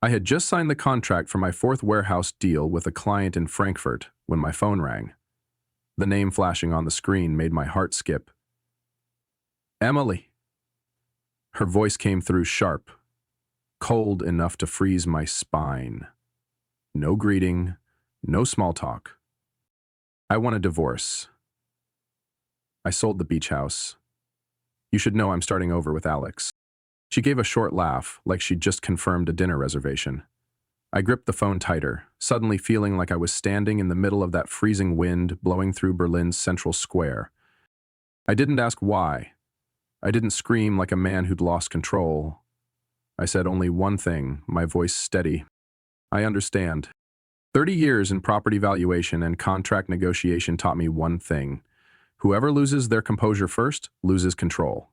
I had just signed the contract for my fourth warehouse deal with a client in Frankfurt when my phone rang. The name flashing on the screen made my heart skip. Emily. Her voice came through sharp, cold enough to freeze my spine. No greeting, no small talk. I want a divorce. I sold the beach house. You should know I'm starting over with Alex. She gave a short laugh, like she'd just confirmed a dinner reservation. I gripped the phone tighter, suddenly feeling like I was standing in the middle of that freezing wind blowing through Berlin's central square. I didn't ask why. I didn't scream like a man who'd lost control. I said only one thing, my voice steady. I understand. 30 years in property valuation and contract negotiation taught me one thing. Whoever loses their composure first loses control.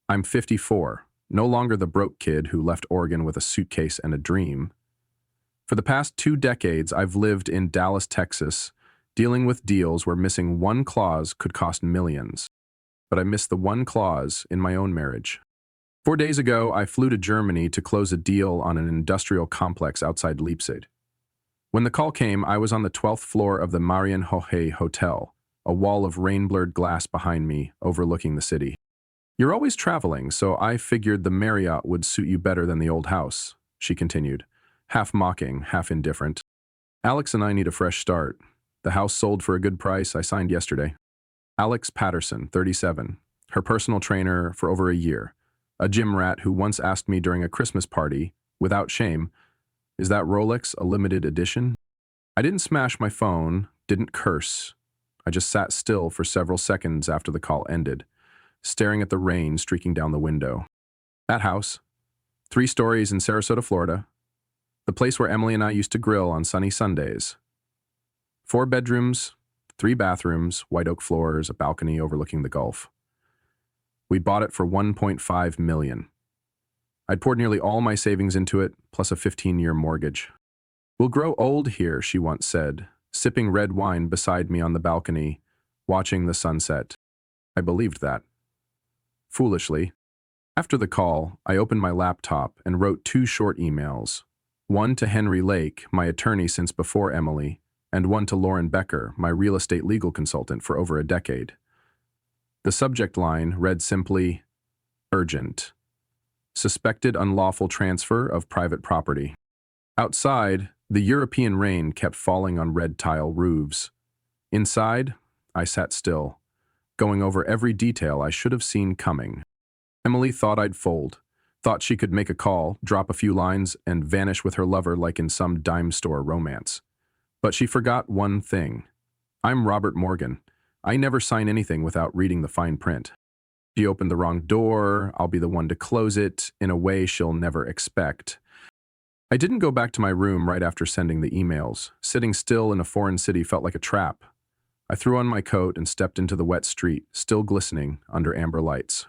I'm 54, no longer the broke kid who left Oregon with a suitcase and a dream. For the past 2 decades, I've lived in Dallas, Texas, dealing with deals where missing one clause could cost millions. But I missed the one clause in my own marriage. 4 days ago, I flew to Germany to close a deal on an industrial complex outside Leipzig. When the call came, I was on the 12th floor of the Marienhohe Hotel, a wall of rain-blurred glass behind me, overlooking the city. You're always traveling, so I figured the Marriott would suit you better than the old house, she continued, half mocking, half indifferent. Alex and I need a fresh start. The house sold for a good price I signed yesterday. Alex Patterson, 37, her personal trainer for over a year, a gym rat who once asked me during a Christmas party, without shame, "Is that Rolex a limited edition?" I didn't smash my phone, didn't curse. I just sat still for several seconds after the call ended, staring at the rain streaking down the window. That house, 3 stories in Sarasota, Florida, the place where Emily and I used to grill on sunny Sundays. 4 bedrooms, 3 bathrooms, white oak floors, a balcony overlooking the Gulf. We bought it for $1.5 million. I'd poured nearly all my savings into it, plus a 15-year mortgage. "We'll grow old here," she once said, sipping red wine beside me on the balcony, watching the sunset. I believed that. Foolishly. After the call, I opened my laptop and wrote 2 short emails. One to Henry Lake, my attorney since before Emily, and one to Lauren Becker, my real estate legal consultant for over a decade. The subject line read simply, "Urgent. Suspected unlawful transfer of private property." Outside, the European rain kept falling on red tile roofs. Inside, I sat still, going over every detail I should have seen coming. Emily thought I'd fold, thought she could make a call, drop a few lines, and vanish with her lover like in some dime store romance. But she forgot one thing. I'm Robert Morgan. I never sign anything without reading the fine print. She opened the wrong door, I'll be the one to close it, in a way she'll never expect. I didn't go back to my room right after sending the emails. Sitting still in a foreign city felt like a trap. I threw on my coat and stepped into the wet street, still glistening under amber lights.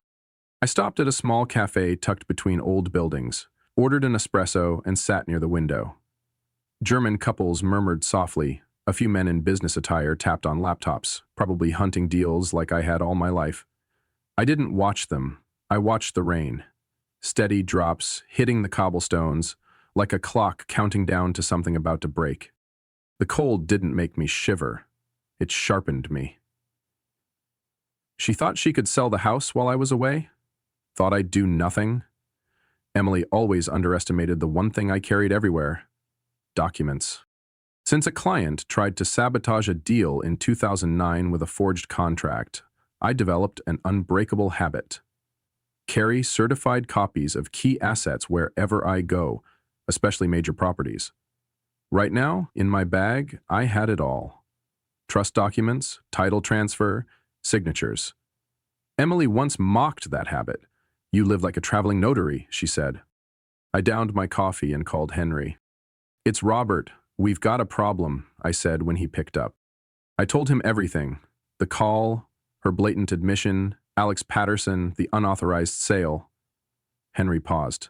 I stopped at a small cafe tucked between old buildings, ordered an espresso, and sat near the window. German couples murmured softly. A few men in business attire tapped on laptops, probably hunting deals like I had all my life. I didn't watch them. I watched the rain. Steady drops, hitting the cobblestones, like a clock counting down to something about to break. The cold didn't make me shiver. It sharpened me. She thought she could sell the house while I was away? Thought I'd do nothing? Emily always underestimated the one thing I carried everywhere: documents. Since a client tried to sabotage a deal in 2009 with a forged contract, I developed an unbreakable habit. Carry certified copies of key assets wherever I go, especially major properties. Right now, in my bag, I had it all. Trust documents, title transfer, signatures. Emily once mocked that habit. "You live like a traveling notary," she said. I downed my coffee and called Henry. "It's Robert. We've got a problem," I said when he picked up. I told him everything: the call, her blatant admission, Alex Patterson, the unauthorized sale. Henry paused.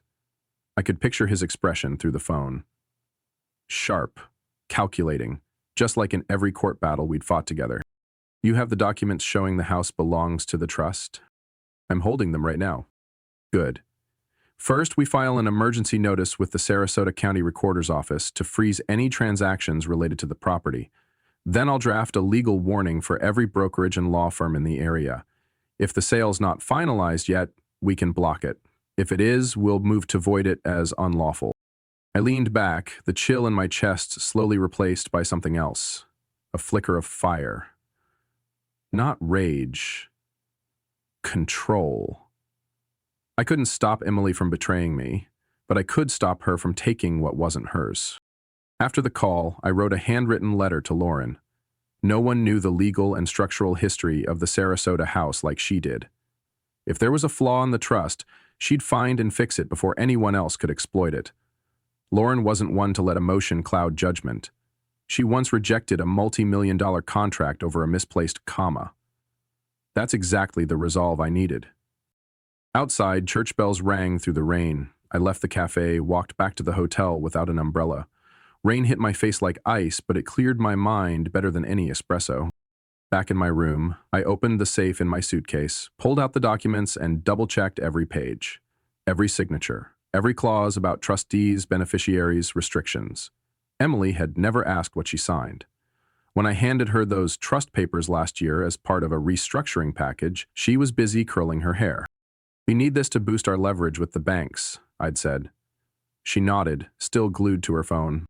I could picture his expression through the phone. Sharp, calculating, just like in every court battle we'd fought together. "You have the documents showing the house belongs to the trust?" "I'm holding them right now." "Good. First, we file an emergency notice with the Sarasota County Recorder's Office to freeze any transactions related to the property. Then I'll draft a legal warning for every brokerage and law firm in the area. If the sale's not finalized yet, we can block it. If it is, we'll move to void it as unlawful. I leaned back, the chill in my chest slowly replaced by something else. A flicker of fire. Not rage. Control. I couldn't stop Emily from betraying me, but I could stop her from taking what wasn't hers. After the call, I wrote a handwritten letter to Lauren. No one knew the legal and structural history of the Sarasota house like she did. If there was a flaw in the trust, she'd find and fix it before anyone else could exploit it. Lauren wasn't one to let emotion cloud judgment. She once rejected a multi-million-dollar contract over a misplaced comma. That's exactly the resolve I needed. Outside, church bells rang through the rain. I left the cafe, walked back to the hotel without an umbrella. Rain hit my face like ice, but it cleared my mind better than any espresso. Back in my room, I opened the safe in my suitcase, pulled out the documents, and double-checked every page. Every signature. Every clause about trustees, beneficiaries, restrictions. Emily had never asked what she signed. When I handed her those trust papers last year as part of a restructuring package, she was busy curling her hair. "We need this to boost our leverage with the banks," I'd said. She nodded, still glued to her phone.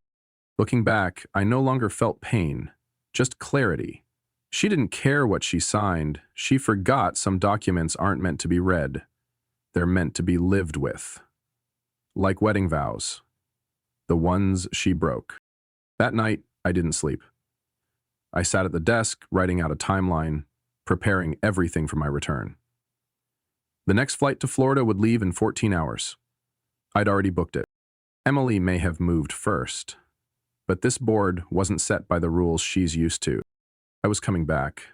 Looking back, I no longer felt pain, just clarity. She didn't care what she signed. She forgot some documents aren't meant to be read. They're meant to be lived with. Like wedding vows. The ones she broke. That night, I didn't sleep. I sat at the desk, writing out a timeline, preparing everything for my return. The next flight to Florida would leave in 14 hours. I'd already booked it. Emily may have moved first, but this board wasn't set by the rules she's used to. I was coming back,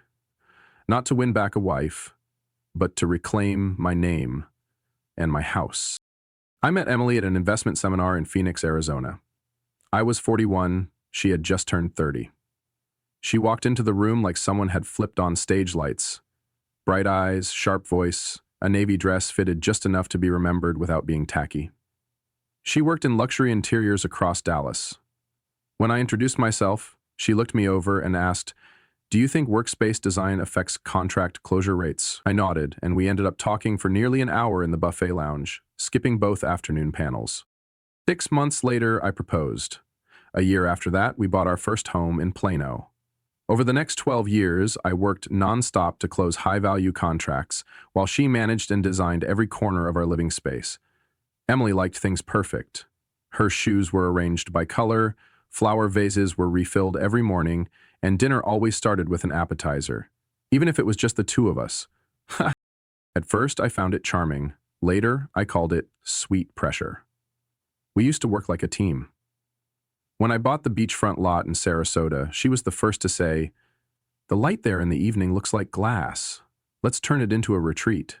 not to win back a wife, but to reclaim my name and my house. I met Emily at an investment seminar in Phoenix, Arizona. I was 41, she had just turned 30. She walked into the room like someone had flipped on stage lights. Bright eyes, sharp voice, a navy dress fitted just enough to be remembered without being tacky. She worked in luxury interiors across Dallas. When I introduced myself, she looked me over and asked, "Do you think workspace design affects contract closure rates?" I nodded, and we ended up talking for nearly an hour in the buffet lounge, skipping both afternoon panels. 6 months later, I proposed. A year after that, we bought our first home in Plano. Over the next 12 years, I worked nonstop to close high-value contracts, while she managed and designed every corner of our living space. Emily liked things perfect. Her shoes were arranged by color, flower vases were refilled every morning, and dinner always started with an appetizer, even if it was just the two of us. At first, I found it charming. Later, I called it sweet pressure. We used to work like a team. When I bought the beachfront lot in Sarasota, she was the first to say, "The light there in the evening looks like glass. Let's turn it into a retreat."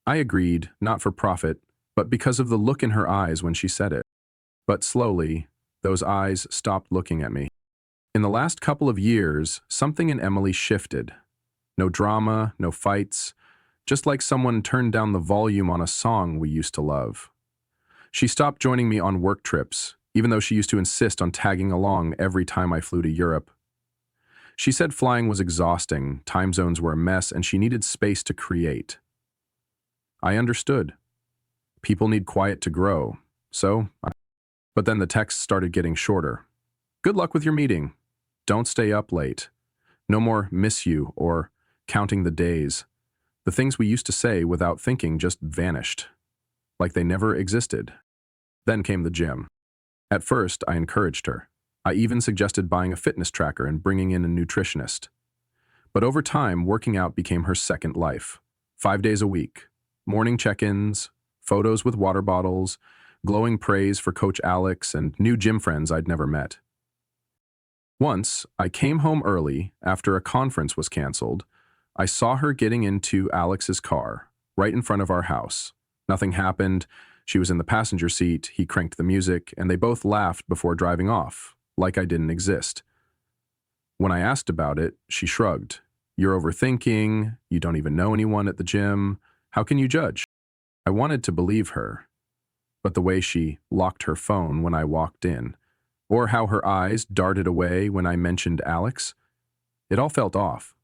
I agreed, not for profit, but because of the look in her eyes when she said it. But slowly, those eyes stopped looking at me. In the last couple of years, something in Emily shifted. No drama, no fights, just like someone turned down the volume on a song we used to love. She stopped joining me on work trips, even though she used to insist on tagging along every time I flew to Europe. She said flying was exhausting, time zones were a mess, and she needed space to create. I understood. People need quiet to grow, but then the texts started getting shorter. "Good luck with your meeting. Don't stay up late. No more miss you or counting the days." The things we used to say without thinking just vanished, like they never existed. Then came the gym. At first, I encouraged her. I even suggested buying a fitness tracker and bringing in a nutritionist. But over time, working out became her second life. 5 days a week. Morning check-ins, photos with water bottles, glowing praise for Coach Alex, and new gym friends I'd never met. Once, I came home early after a conference was canceled. I saw her getting into Alex's car, right in front of our house. Nothing happened. She was in the passenger seat, he cranked the music, and they both laughed before driving off, like I didn't exist. When I asked about it, she shrugged. "You're overthinking, you don't even know anyone at the gym. How can you judge?" I wanted to believe her, but the way she locked her phone when I walked in, or how her eyes darted away when I mentioned Alex, it all felt off.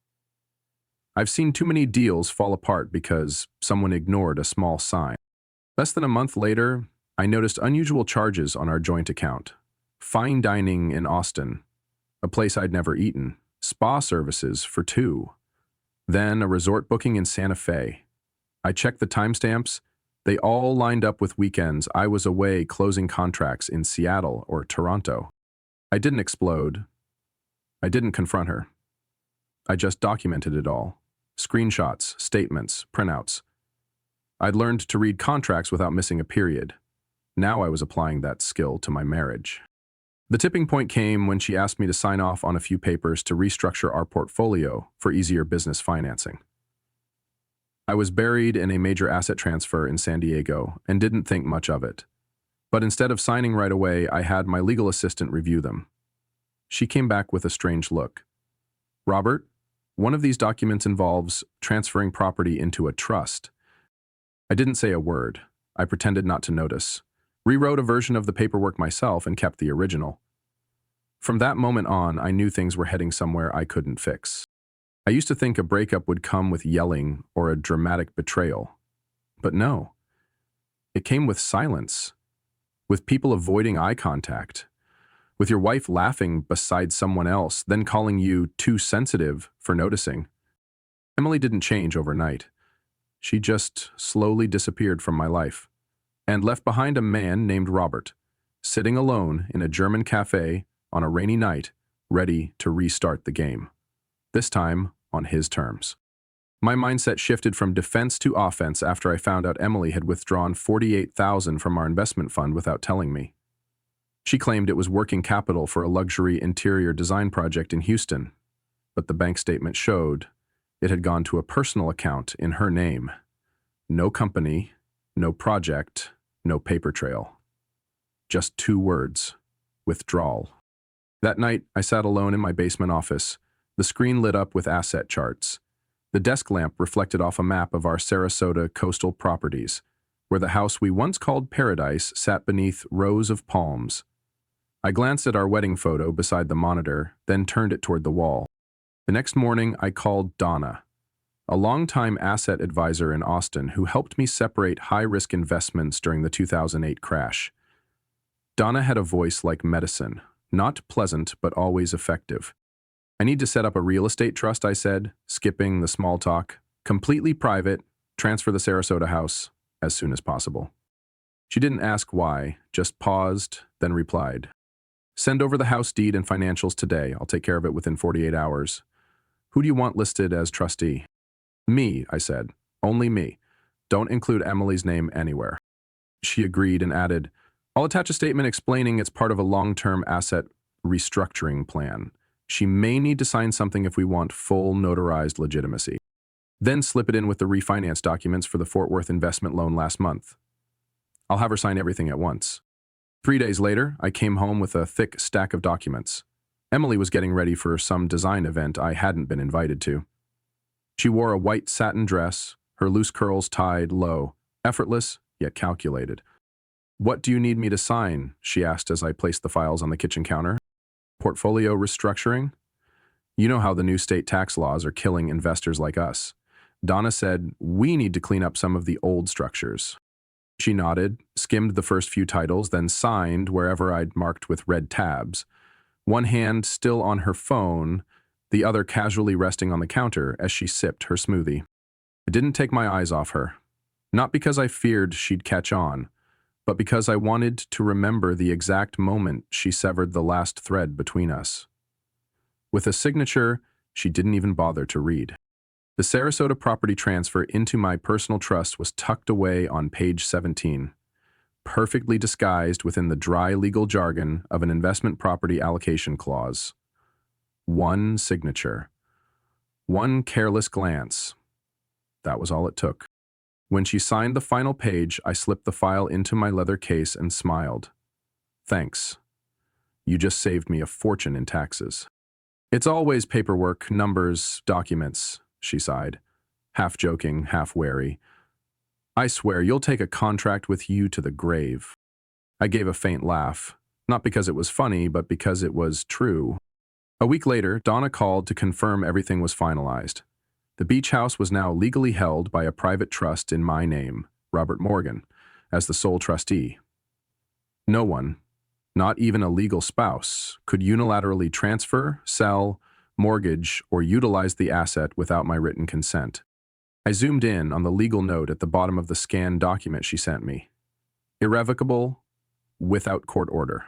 I've seen too many deals fall apart because someone ignored a small sign. Less than a month later, I noticed unusual charges on our joint account. Fine dining in Austin, a place I'd never eaten, spa services for two, then a resort booking in Santa Fe. I checked the timestamps. They all lined up with weekends I was away closing contracts in Seattle or Toronto. I didn't explode. I didn't confront her. I just documented it all. Screenshots, statements, printouts. I'd learned to read contracts without missing a period. Now I was applying that skill to my marriage. The tipping point came when she asked me to sign off on a few papers to restructure our portfolio for easier business financing. I was buried in a major asset transfer in San Diego and didn't think much of it. But instead of signing right away, I had my legal assistant review them. She came back with a strange look. "Robert, one of these documents involves transferring property into a trust." I didn't say a word. I pretended not to notice. Rewrote a version of the paperwork myself and kept the original. From that moment on, I knew things were heading somewhere I couldn't fix. I used to think a breakup would come with yelling or a dramatic betrayal. But no. It came with silence, with people avoiding eye contact, with your wife laughing beside someone else, then calling you too sensitive for noticing. Emily didn't change overnight. She just slowly disappeared from my life and left behind a man named Robert, sitting alone in a German cafe on a rainy night, ready to restart the game. This time on his terms. My mindset shifted from defense to offense after I found out Emily had withdrawn $48,000 from our investment fund without telling me. She claimed it was working capital for a luxury interior design project in Houston, but the bank statement showed it had gone to a personal account in her name. No company, no project, no paper trail. Just 2 words: withdrawal. That night, I sat alone in my basement office, the screen lit up with asset charts. The desk lamp reflected off a map of our Sarasota coastal properties, where the house we once called paradise sat beneath rows of palms. I glanced at our wedding photo beside the monitor, then turned it toward the wall. The next morning, I called Donna, a longtime asset advisor in Austin who helped me separate high-risk investments during the 2008 crash. Donna had a voice like medicine, not pleasant but always effective. "I need to set up a real estate trust," I said, skipping the small talk. "Completely private, transfer the Sarasota house as soon as possible." She didn't ask why, just paused, then replied, "Send over the house deed and financials today. I'll take care of it within 48 hours. Who do you want listed as trustee?" "Me," I said. "Only me. Don't include Emily's name anywhere." She agreed and added, "I'll attach a statement explaining it's part of a long-term asset restructuring plan. She may need to sign something if we want full notarized legitimacy. Then slip it in with the refinance documents for the Fort Worth investment loan last month. I'll have her sign everything at once." 3 days later, I came home with a thick stack of documents. Emily was getting ready for some design event I hadn't been invited to. She wore a white satin dress, her loose curls tied low, effortless yet calculated. "What do you need me to sign?" she asked as I placed the files on the kitchen counter. "Portfolio restructuring? You know how the new state tax laws are killing investors like us." Donna said, "We need to clean up some of the old structures." She nodded, skimmed the first few titles, then signed wherever I'd marked with red tabs. One hand still on her phone, the other casually resting on the counter as she sipped her smoothie. I didn't take my eyes off her. Not because I feared she'd catch on, but because I wanted to remember the exact moment she severed the last thread between us. With a signature she didn't even bother to read. The Sarasota property transfer into my personal trust was tucked away on page 17, perfectly disguised within the dry legal jargon of an investment property allocation clause. One signature. One careless glance. That was all it took. When she signed the final page, I slipped the file into my leather case and smiled. "Thanks. You just saved me a fortune in taxes." "It's always paperwork, numbers, documents," she sighed, half joking, half wary. I swear you'll take a contract with you to the grave. I gave a faint laugh, not because it was funny, but because it was true. A week later, Donna called to confirm everything was finalized. The beach house was now legally held by a private trust in my name, Robert Morgan, as the sole trustee. No one, not even a legal spouse, could unilaterally transfer, sell, mortgage, or utilize the asset without my written consent. I zoomed in on the legal note at the bottom of the scanned document she sent me. Irrevocable, without court order.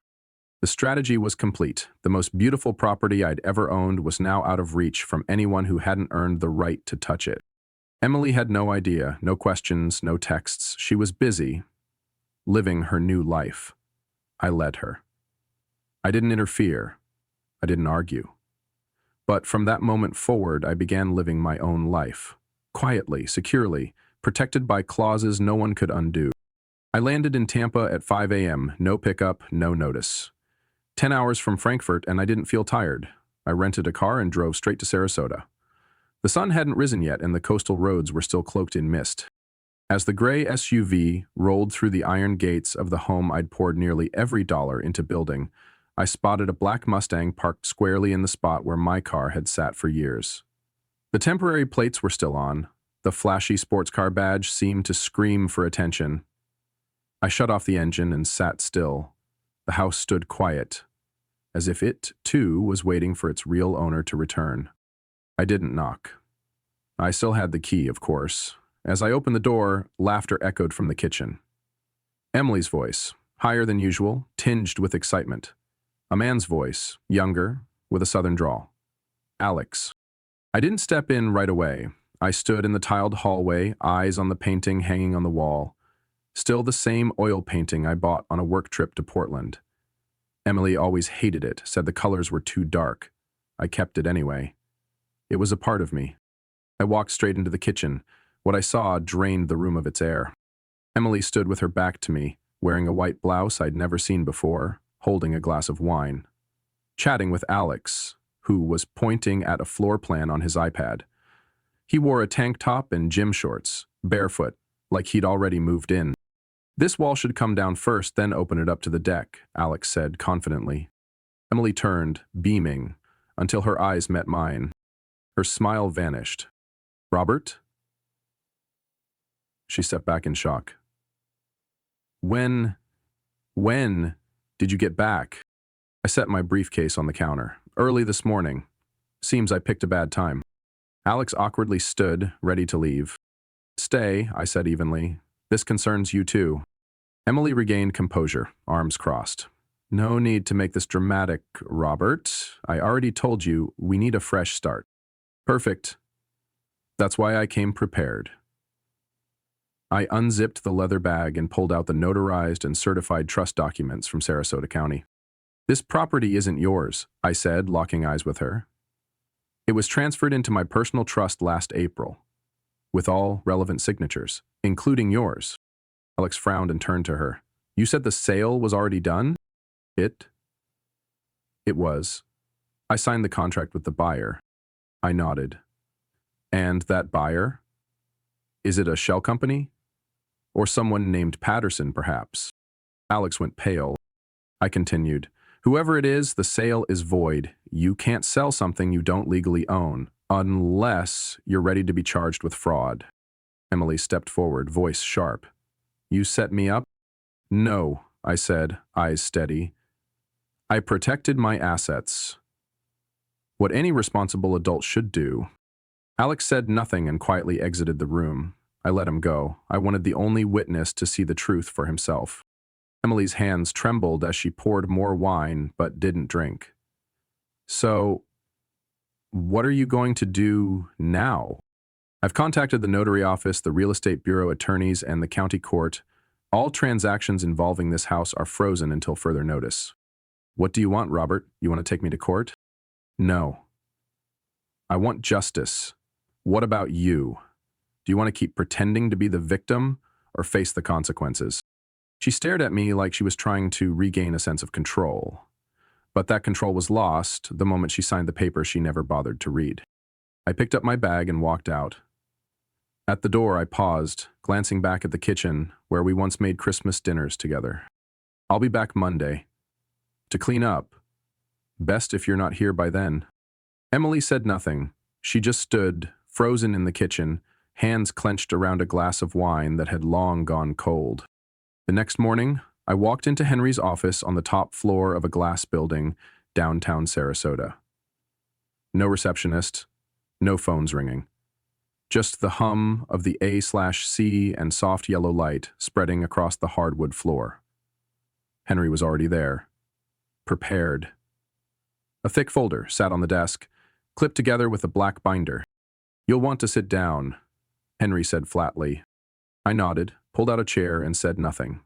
The strategy was complete. The most beautiful property I'd ever owned was now out of reach from anyone who hadn't earned the right to touch it. Emily had no idea, no questions, no texts. She was busy, living her new life. I led her. I didn't interfere. I didn't argue. But from that moment forward, I began living my own life. Quietly, securely, protected by clauses no one could undo. I landed in Tampa at 5 a.m., no pickup, no notice. 10 hours from Frankfurt, and I didn't feel tired. I rented a car and drove straight to Sarasota. The sun hadn't risen yet, and the coastal roads were still cloaked in mist. As the gray SUV rolled through the iron gates of the home I'd poured nearly every dollar into building, I spotted a black Mustang parked squarely in the spot where my car had sat for years. The temporary plates were still on. The flashy sports car badge seemed to scream for attention. I shut off the engine and sat still. The house stood quiet, as if it, too, was waiting for its real owner to return. I didn't knock. I still had the key, of course. As I opened the door, laughter echoed from the kitchen. Emily's voice, higher than usual, tinged with excitement. A man's voice, younger, with a southern drawl. Alex. I didn't step in right away. I stood in the tiled hallway, eyes on the painting hanging on the wall. Still the same oil painting I bought on a work trip to Portland. Emily always hated it, said the colors were too dark. I kept it anyway. It was a part of me. I walked straight into the kitchen. What I saw drained the room of its air. Emily stood with her back to me, wearing a white blouse I'd never seen before, holding a glass of wine. Chatting with Alex, who was pointing at a floor plan on his iPad. He wore a tank top and gym shorts, barefoot, like he'd already moved in. This wall should come down first, then open it up to the deck, Alex said confidently. Emily turned, beaming, until her eyes met mine. Her smile vanished. Robert? She stepped back in shock. When did you get back? I set my briefcase on the counter. Early this morning. Seems I picked a bad time. Alex awkwardly stood, ready to leave. Stay, I said evenly. This concerns you too. Emily regained composure, arms crossed. No need to make this dramatic, Robert. I already told you we need a fresh start. Perfect. That's why I came prepared. I unzipped the leather bag and pulled out the notarized and certified trust documents from Sarasota County. This property isn't yours, I said, locking eyes with her. It was transferred into my personal trust last April, with all relevant signatures, including yours. Alex frowned and turned to her. You said the sale was already done? It was. I signed the contract with the buyer. I nodded. And that buyer? Is it a shell company? Or someone named Patterson, perhaps? Alex went pale. I continued. Whoever it is, the sale is void. You can't sell something you don't legally own, unless you're ready to be charged with fraud. Emily stepped forward, voice sharp. You set me up? No, I said, eyes steady. I protected my assets. What any responsible adult should do. Alex said nothing and quietly exited the room. I let him go. I wanted the only witness to see the truth for himself. Emily's hands trembled as she poured more wine, but didn't drink. So, what are you going to do now? I've contacted the notary office, the real estate bureau attorneys, and the county court. All transactions involving this house are frozen until further notice. What do you want, Robert? You want to take me to court? No. I want justice. What about you? Do you want to keep pretending to be the victim or face the consequences? She stared at me like she was trying to regain a sense of control. But that control was lost the moment she signed the paper she never bothered to read. I picked up my bag and walked out. At the door, I paused, glancing back at the kitchen where we once made Christmas dinners together. I'll be back Monday. To clean up. Best if you're not here by then. Emily said nothing. She just stood, frozen in the kitchen, hands clenched around a glass of wine that had long gone cold. The next morning, I walked into Henry's office on the top floor of a glass building, downtown Sarasota. No receptionist, no phones ringing. Just the hum of the A/C and soft yellow light spreading across the hardwood floor. Henry was already there, prepared. A thick folder sat on the desk, clipped together with a black binder. "You'll want to sit down," Henry said flatly. I nodded, pulled out a chair, and said nothing.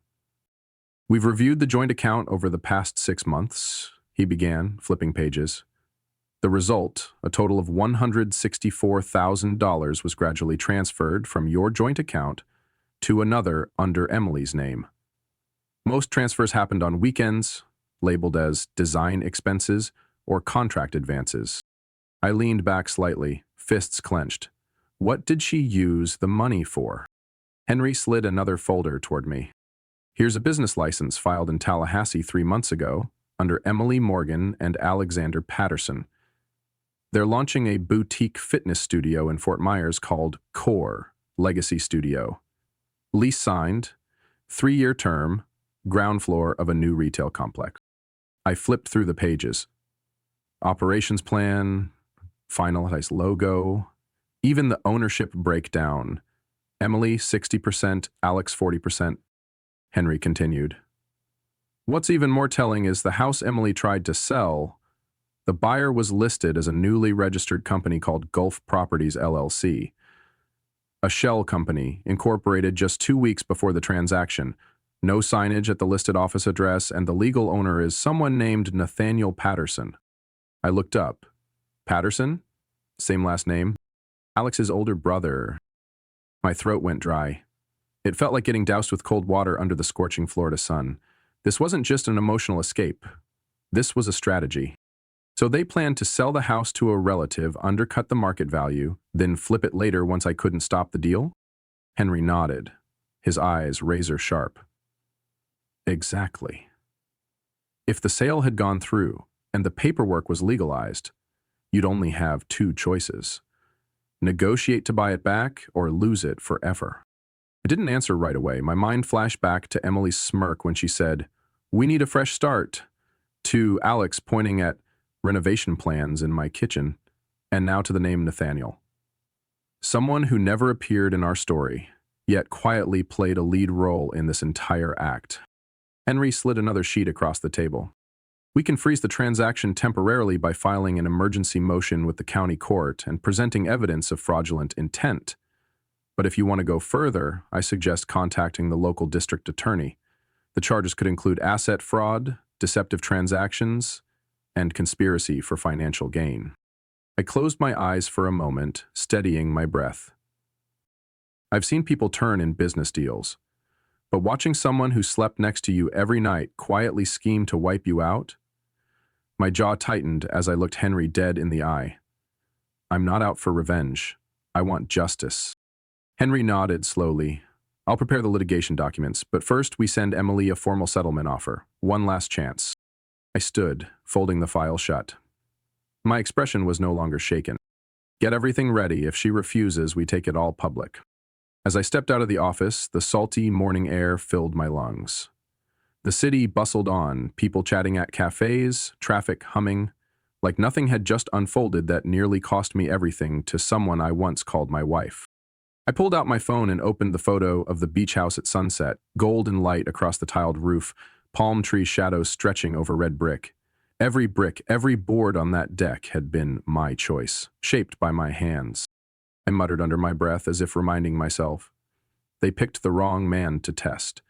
"We've reviewed the joint account over the past 6 months," he began, flipping pages. "The result, a total of $164,000 was gradually transferred from your joint account to another under Emily's name. Most transfers happened on weekends, labeled as design expenses or contract advances." I leaned back slightly, fists clenched. What did she use the money for? Henry slid another folder toward me. "Here's a business license filed in Tallahassee 3 months ago under Emily Morgan and Alexander Patterson. They're launching a boutique fitness studio in Fort Myers called Core Legacy Studio. Lease signed, 3-year term, ground floor of a new retail complex." I flipped through the pages. Operations plan, finalized logo, even the ownership breakdown. Emily 60%, Alex 40%. Henry continued. "What's even more telling is the house Emily tried to sell. The buyer was listed as a newly registered company called Gulf Properties LLC, a shell company incorporated just 2 weeks before the transaction. No signage at the listed office address, and the legal owner is someone named Nathaniel Patterson." I looked up. Patterson? Same last name? Alex's older brother. My throat went dry. It felt like getting doused with cold water under the scorching Florida sun. This wasn't just an emotional escape. This was a strategy. So they planned to sell the house to a relative, undercut the market value, then flip it later once I couldn't stop the deal? Henry nodded, his eyes razor sharp. Exactly. If the sale had gone through and the paperwork was legalized, you'd only have 2 choices. Negotiate to buy it back or lose it forever. I didn't answer right away. My mind flashed back to Emily's smirk when she said, "We need a fresh start," to Alex pointing at renovation plans in my kitchen, and now to the name Nathaniel. Someone who never appeared in our story, yet quietly played a lead role in this entire act. Henry slid another sheet across the table. "We can freeze the transaction temporarily by filing an emergency motion with the county court and presenting evidence of fraudulent intent. But if you want to go further, I suggest contacting the local district attorney. The charges could include asset fraud, deceptive transactions, and conspiracy for financial gain." I closed my eyes for a moment, steadying my breath. I've seen people turn in business deals, but watching someone who slept next to you every night quietly scheme to wipe you out? My jaw tightened as I looked Henry dead in the eye. "I'm not out for revenge. I want justice." Henry nodded slowly. "I'll prepare the litigation documents, but first we send Emily a formal settlement offer. One last chance." I stood, folding the file shut. My expression was no longer shaken. "Get everything ready. If she refuses, we take it all public." As I stepped out of the office, the salty morning air filled my lungs. The city bustled on, people chatting at cafes, traffic humming, like nothing had just unfolded that nearly cost me everything to someone I once called my wife. I pulled out my phone and opened the photo of the beach house at sunset, golden light across the tiled roof, palm tree shadows stretching over red brick. Every brick, every board on that deck had been my choice, shaped by my hands. I muttered under my breath as if reminding myself. They picked the wrong man to test.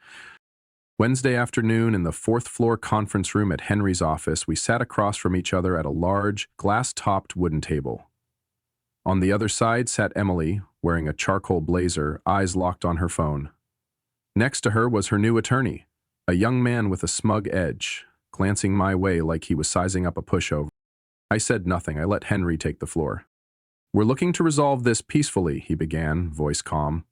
Wednesday afternoon in the 4th-floor conference room at Henry's office, we sat across from each other at a large, glass-topped wooden table. On the other side sat Emily, wearing a charcoal blazer, eyes locked on her phone. Next to her was her new attorney, a young man with a smug edge, glancing my way like he was sizing up a pushover. I said nothing. I let Henry take the floor. "We're looking to resolve this peacefully," he began, voice calm.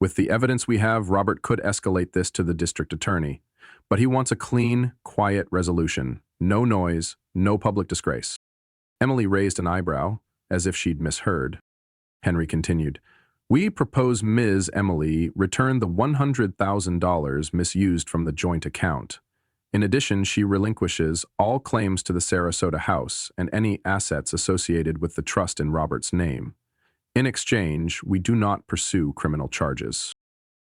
"With the evidence we have, Robert could escalate this to the district attorney. But he wants a clean, quiet resolution. No noise, no public disgrace." Emily raised an eyebrow, as if she'd misheard. Henry continued, "We propose Ms. Emily return the $100,000 misused from the joint account. In addition, she relinquishes all claims to the Sarasota house and any assets associated with the trust in Robert's name. In exchange, we do not pursue criminal charges."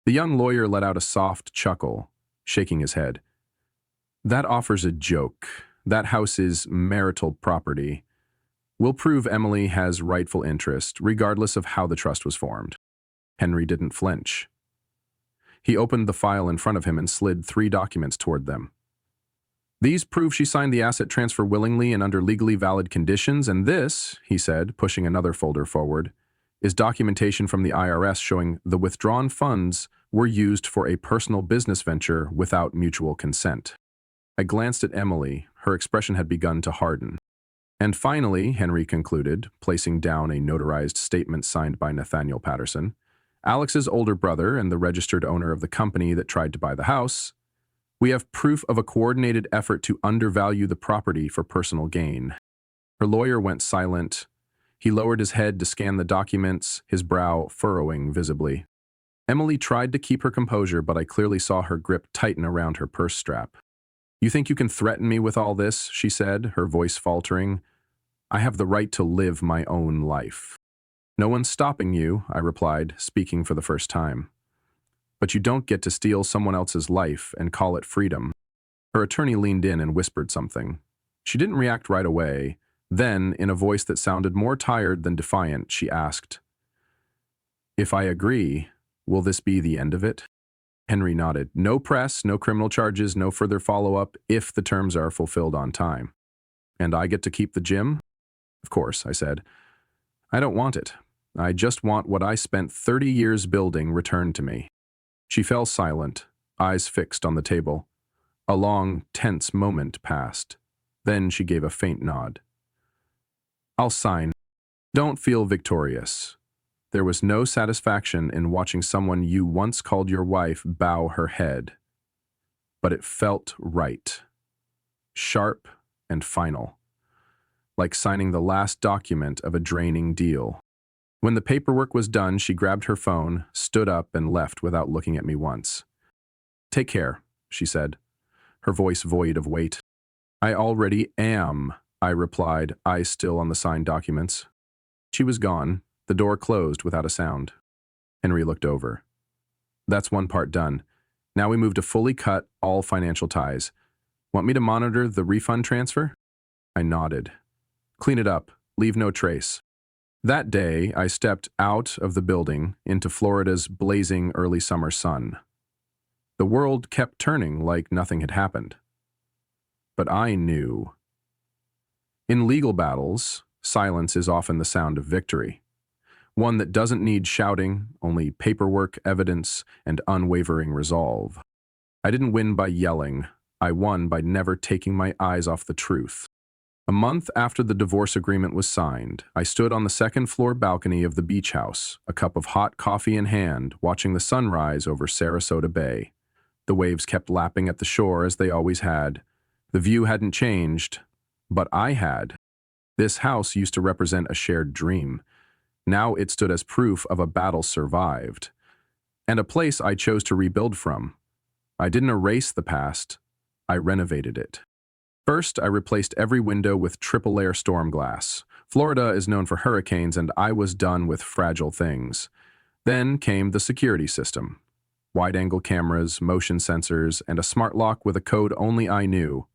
The young lawyer let out a soft chuckle, shaking his head. "That offers a joke. That house is marital property. We'll prove Emily has rightful interest, regardless of how the trust was formed." Henry didn't flinch. He opened the file in front of him and slid 3 documents toward them. "These prove she signed the asset transfer willingly and under legally valid conditions, and this," he said, pushing another folder forward, "is documentation from the IRS showing the withdrawn funds were used for a personal business venture without mutual consent." I glanced at Emily. Her expression had begun to harden. "And finally," Henry concluded, placing down a notarized statement signed by Nathaniel Patterson, "Alex's older brother and the registered owner of the company that tried to buy the house, we have proof of a coordinated effort to undervalue the property for personal gain." Her lawyer went silent. He lowered his head to scan the documents, his brow furrowing visibly. Emily tried to keep her composure, but I clearly saw her grip tighten around her purse strap. "You think you can threaten me with all this?" she said, her voice faltering. "I have the right to live my own life." "No one's stopping you," I replied, speaking for the first time. "But you don't get to steal someone else's life and call it freedom." Her attorney leaned in and whispered something. She didn't react right away. Then, in a voice that sounded more tired than defiant, she asked, "If I agree, will this be the end of it?" Henry nodded. "No press, no criminal charges, no further follow-up if the terms are fulfilled on time." "And I get to keep the gym?" "Of course," I said. "I don't want it. I just want what I spent 30 years building returned to me." She fell silent, eyes fixed on the table. A long, tense moment passed. Then she gave a faint nod. "I'll sign. Don't feel victorious. There was no satisfaction in watching someone you once called your wife bow her head. But it felt right. Sharp and final. Like signing the last document of a draining deal." When the paperwork was done, she grabbed her phone, stood up, and left without looking at me once. "Take care," she said, her voice void of weight. "I already am," I replied, eyes still on the signed documents. She was gone. The door closed without a sound. Henry looked over. "That's one part done. Now we move to fully cut all financial ties. Want me to monitor the refund transfer?" I nodded. "Clean it up. Leave no trace." That day, I stepped out of the building into Florida's blazing early summer sun. The world kept turning like nothing had happened. But I knew. In legal battles, silence is often the sound of victory. One that doesn't need shouting, only paperwork, evidence, and unwavering resolve. I didn't win by yelling. I won by never taking my eyes off the truth. A month after the divorce agreement was signed, I stood on the second-floor balcony of the beach house, a cup of hot coffee in hand, watching the sunrise over Sarasota Bay. The waves kept lapping at the shore as they always had. The view hadn't changed, but I had. This house used to represent a shared dream. Now it stood as proof of a battle survived, and a place I chose to rebuild from. I didn't erase the past, I renovated it. First, I replaced every window with triple-layer storm glass. Florida is known for hurricanes, and I was done with fragile things. Then came the security system. Wide-angle cameras, motion sensors, and a smart lock with a code only I knew.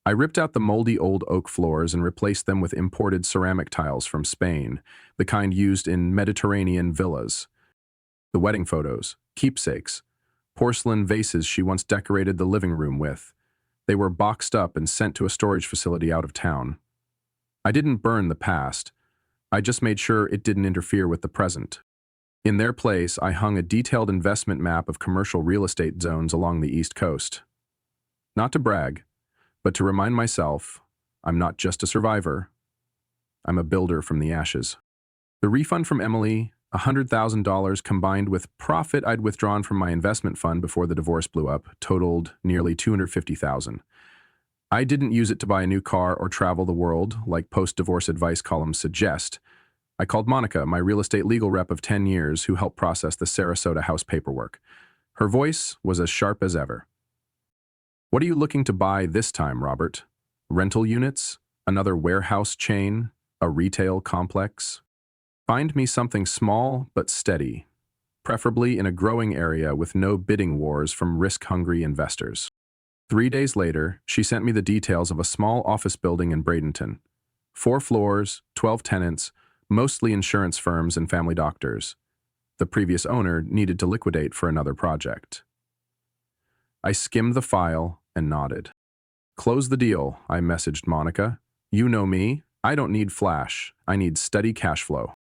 I ripped out the moldy old oak floors and replaced them with imported ceramic tiles from Spain, the kind used in Mediterranean villas. The wedding photos, keepsakes, porcelain vases she once decorated the living room with. They were boxed up and sent to a storage facility out of town. I didn't burn the past. I just made sure it didn't interfere with the present. In their place, I hung a detailed investment map of commercial real estate zones along the East Coast. Not to brag, but to remind myself, I'm not just a survivor. I'm a builder from the ashes. The refund from Emily, $100,000 combined with profit I'd withdrawn from my investment fund before the divorce blew up, totaled nearly $250,000. I didn't use it to buy a new car or travel the world, like post-divorce advice columns suggest. I called Monica, my real estate legal rep of 10 years, who helped process the Sarasota house paperwork. Her voice was as sharp as ever. What are you looking to buy this time, Robert? Rental units? Another warehouse chain? A retail complex? Find me something small but steady, preferably in a growing area with no bidding wars from risk-hungry investors. 3 days later, she sent me the details of a small office building in Bradenton. 4 floors, 12 tenants, mostly insurance firms and family doctors. The previous owner needed to liquidate for another project. I skimmed the file and nodded. Close the deal, I messaged Monica. You know me, I don't need flash, I need steady cash flow.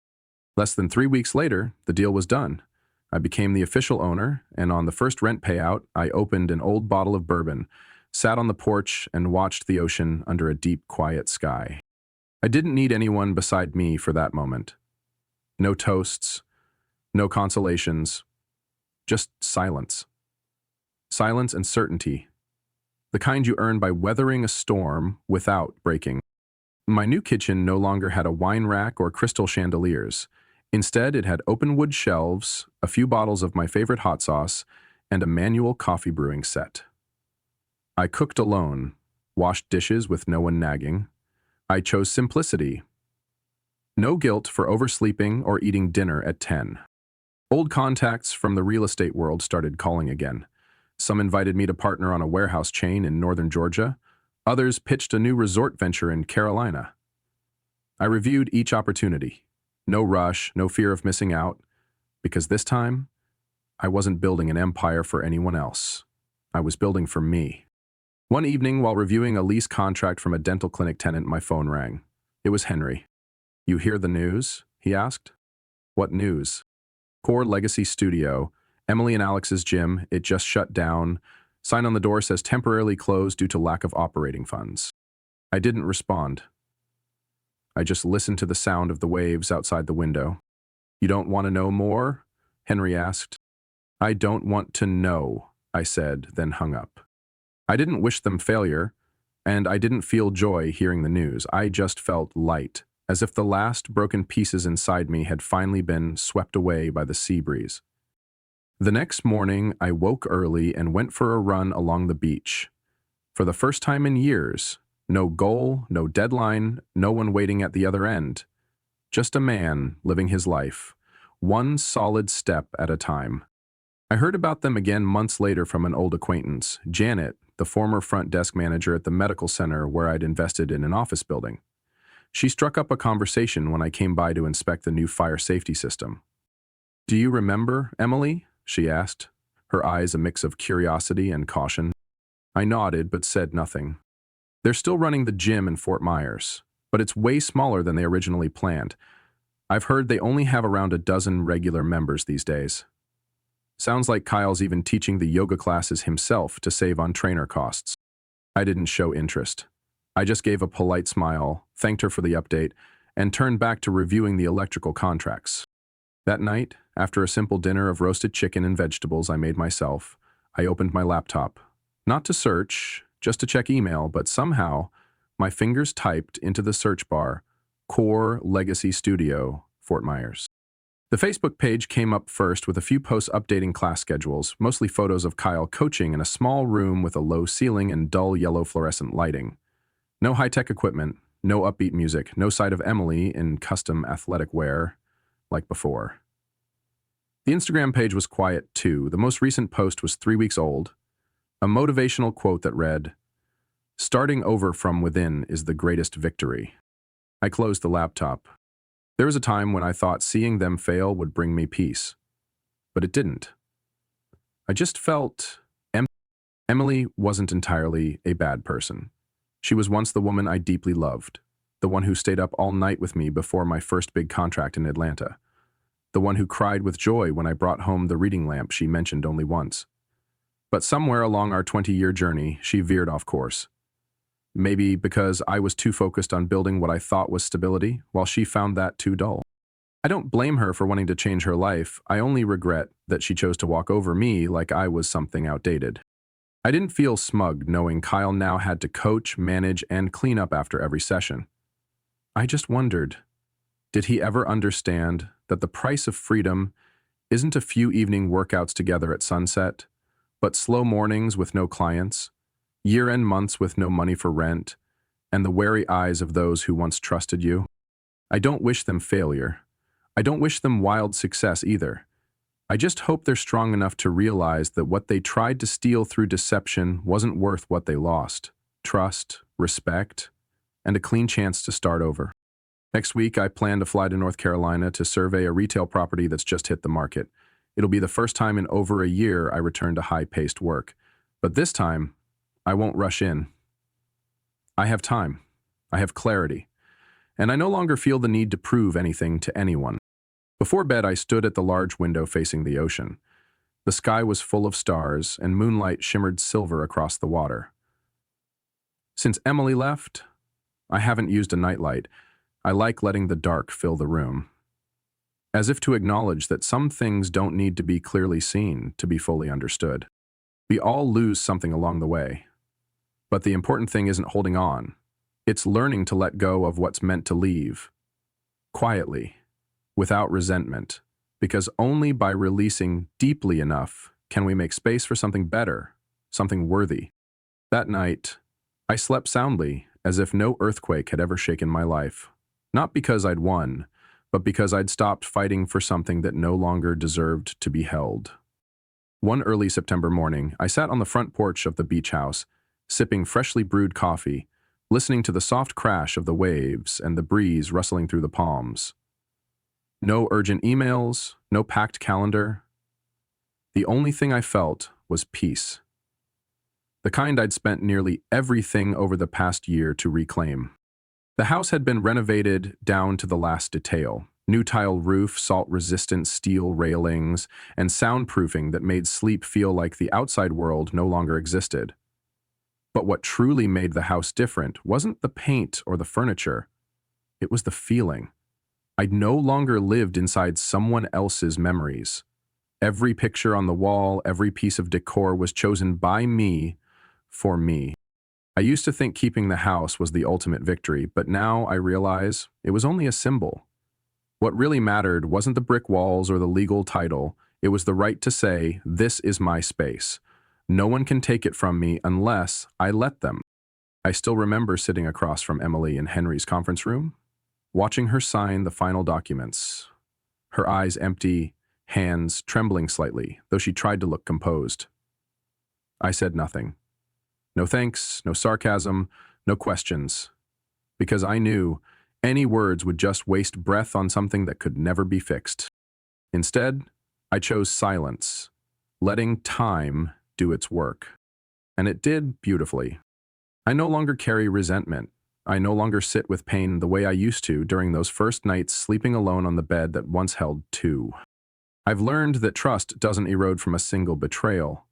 Less than 3 weeks later, the deal was done. I became the official owner, and on the first rent payout, I opened an old bottle of bourbon, sat on the porch, and watched the ocean under a deep, quiet sky. I didn't need anyone beside me for that moment. No toasts, no consolations, just silence. Silence and certainty, the kind you earn by weathering a storm without breaking. My new kitchen no longer had a wine rack or crystal chandeliers. Instead, it had open wood shelves, a few bottles of my favorite hot sauce, and a manual coffee brewing set. I cooked alone, washed dishes with no one nagging. I chose simplicity. No guilt for oversleeping or eating dinner at 10. Old contacts from the real estate world started calling again. Some invited me to partner on a warehouse chain in northern Georgia. Others pitched a new resort venture in Carolina. I reviewed each opportunity. No rush, no fear of missing out, because this time, I wasn't building an empire for anyone else. I was building for me. One evening, while reviewing a lease contract from a dental clinic tenant, my phone rang. It was Henry. You hear the news? He asked. What news? Core Legacy Studio, Emily and Alex's gym, it just shut down. Sign on the door says temporarily closed due to lack of operating funds. I didn't respond. I just listened to the sound of the waves outside the window. You don't want to know more? Henry asked. I don't want to know, I said, then hung up. I didn't wish them failure, and I didn't feel joy hearing the news. I just felt light, as if the last broken pieces inside me had finally been swept away by the sea breeze. The next morning, I woke early and went for a run along the beach. For the first time in years, no goal, no deadline, no one waiting at the other end. Just a man living his life, one solid step at a time. I heard about them again months later from an old acquaintance, Janet, the former front desk manager at the medical center where I'd invested in an office building. She struck up a conversation when I came by to inspect the new fire safety system. Do you remember, Emily? She asked, her eyes a mix of curiosity and caution. I nodded but said nothing. They're still running the gym in Fort Myers, but it's way smaller than they originally planned. I've heard they only have around a dozen regular members these days. Sounds like Kyle's even teaching the yoga classes himself to save on trainer costs. I didn't show interest. I just gave a polite smile, thanked her for the update, and turned back to reviewing the electrical contracts. That night, after a simple dinner of roasted chicken and vegetables I made myself, I opened my laptop. Not to search, just to check email, but somehow, my fingers typed into the search bar, Core Legacy Studio, Fort Myers. The Facebook page came up first with a few posts updating class schedules, mostly photos of Kyle coaching in a small room with a low ceiling and dull yellow fluorescent lighting. No high-tech equipment, no upbeat music, no sight of Emily in custom athletic wear, like before. The Instagram page was quiet too. The most recent post was 3 weeks old. A motivational quote that read, "Starting over from within is the greatest victory." I closed the laptop. There was a time when I thought seeing them fail would bring me peace, but it didn't. I just felt Emily wasn't entirely a bad person. She was once the woman I deeply loved, the one who stayed up all night with me before my first big contract in Atlanta, the one who cried with joy when I brought home the reading lamp she mentioned only once. But somewhere along our 20-year journey, she veered off course. Maybe because I was too focused on building what I thought was stability, while she found that too dull. I don't blame her for wanting to change her life. I only regret that she chose to walk over me like I was something outdated. I didn't feel smug knowing Kyle now had to coach, manage, and clean up after every session. I just wondered, did he ever understand that the price of freedom isn't a few evening workouts together at sunset, but slow mornings with no clients, year-end months with no money for rent, and the wary eyes of those who once trusted you? I don't wish them failure. I don't wish them wild success either. I just hope they're strong enough to realize that what they tried to steal through deception wasn't worth what they lost: trust, respect, and a clean chance to start over. Next week, I plan to fly to North Carolina to survey a retail property that's just hit the market. It'll be the first time in over a year I return to high-paced work. But this time, I won't rush in. I have time. I have clarity. And I no longer feel the need to prove anything to anyone. Before bed, I stood at the large window facing the ocean. The sky was full of stars, and moonlight shimmered silver across the water. Since Emily left, I haven't used a nightlight. I like letting the dark fill the room, as if to acknowledge that some things don't need to be clearly seen to be fully understood. We all lose something along the way, but the important thing isn't holding on. It's learning to let go of what's meant to leave, quietly, without resentment, because only by releasing deeply enough can we make space for something better, something worthy. That night, I slept soundly, as if no earthquake had ever shaken my life. Not because I'd won, but because I'd stopped fighting for something that no longer deserved to be held. One early September morning, I sat on the front porch of the beach house, sipping freshly brewed coffee, listening to the soft crash of the waves and the breeze rustling through the palms. No urgent emails, no packed calendar. The only thing I felt was peace. The kind I'd spent nearly everything over the past year to reclaim. The house had been renovated down to the last detail. New tile roof, salt-resistant steel railings, and soundproofing that made sleep feel like the outside world no longer existed. But what truly made the house different wasn't the paint or the furniture. It was the feeling. I no longer lived inside someone else's memories. Every picture on the wall, every piece of decor was chosen by me, for me. I used to think keeping the house was the ultimate victory, but now I realize it was only a symbol. What really mattered wasn't the brick walls or the legal title. It was the right to say, "This is my space. No one can take it from me unless I let them." I still remember sitting across from Emily in Henry's conference room, watching her sign the final documents. Her eyes empty, hands trembling slightly, though she tried to look composed. I said nothing. No thanks, no sarcasm, no questions. Because I knew any words would just waste breath on something that could never be fixed. Instead, I chose silence, letting time do its work. And it did beautifully. I no longer carry resentment. I no longer sit with pain the way I used to during those first nights sleeping alone on the bed that once held two. I've learned that trust doesn't erode from a single betrayal.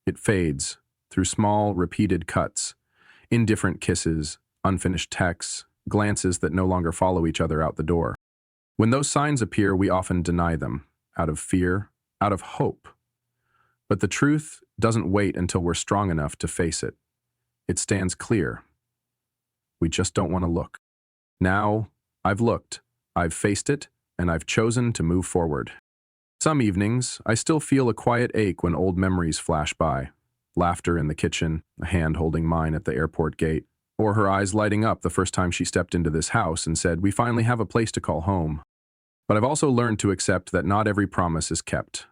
It fades through small, repeated cuts, indifferent kisses, unfinished texts, glances that no longer follow each other out the door. When those signs appear, we often deny them, out of fear, out of hope. But the truth doesn't wait until we're strong enough to face it. It stands clear. We just don't want to look. Now, I've looked, I've faced it, and I've chosen to move forward. Some evenings, I still feel a quiet ache when old memories flash by. Laughter in the kitchen, a hand holding mine at the airport gate, or her eyes lighting up the first time she stepped into this house and said, "We finally have a place to call home." But I've also learned to accept that not every promise is kept,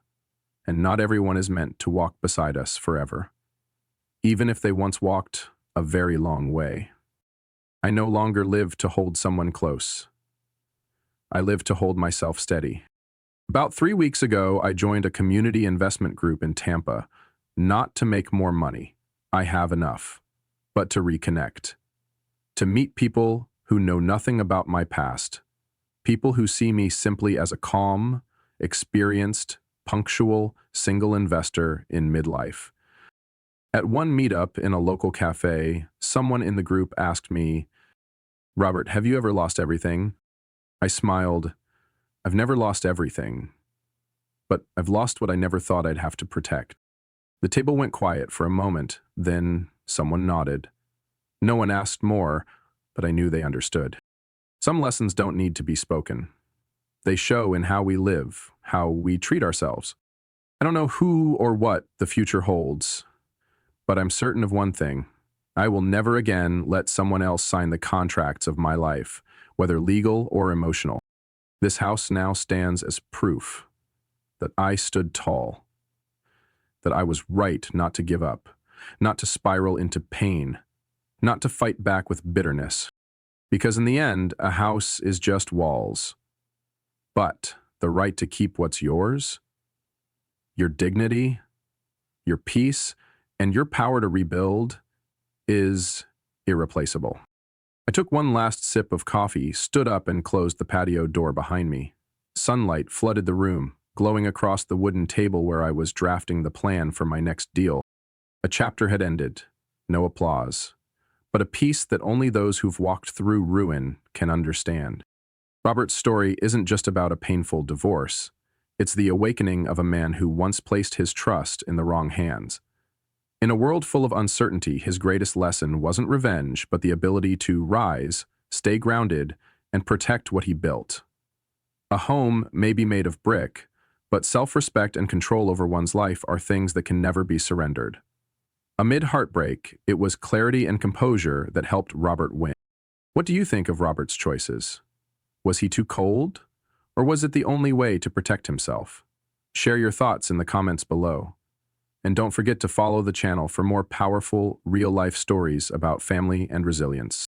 and not everyone is meant to walk beside us forever, even if they once walked a very long way. I no longer live to hold someone close. I live to hold myself steady. About 3 weeks ago, I joined a community investment group in Tampa, not to make more money. I have enough. But to reconnect. To meet people who know nothing about my past. People who see me simply as a calm, experienced, punctual, single investor in midlife. At one meetup in a local cafe, someone in the group asked me, "Robert, have you ever lost everything?" I smiled, I've never lost everything, but I've lost what I never thought I'd have to protect. The table went quiet for a moment, then someone nodded. No one asked more, but I knew they understood. Some lessons don't need to be spoken. They show in how we live, how we treat ourselves. I don't know who or what the future holds, but I'm certain of one thing. I will never again let someone else sign the contracts of my life, whether legal or emotional. This house now stands as proof that I stood tall, that I was right not to give up, not to spiral into pain, not to fight back with bitterness. Because in the end, a house is just walls. But the right to keep what's yours, your dignity, your peace, and your power to rebuild is irreplaceable. I took one last sip of coffee, stood up, and closed the patio door behind me. Sunlight flooded the room, glowing across the wooden table where I was drafting the plan for my next deal. A chapter had ended, no applause, but a peace that only those who've walked through ruin can understand. Robert's story isn't just about a painful divorce. It's the awakening of a man who once placed his trust in the wrong hands. In a world full of uncertainty, his greatest lesson wasn't revenge, but the ability to rise, stay grounded, and protect what he built. A home may be made of brick, but self-respect and control over one's life are things that can never be surrendered. Amid heartbreak, it was clarity and composure that helped Robert win. What do you think of Robert's choices? Was he too cold? Or was it the only way to protect himself? Share your thoughts in the comments below. And don't forget to follow the channel for more powerful, real-life stories about family and resilience.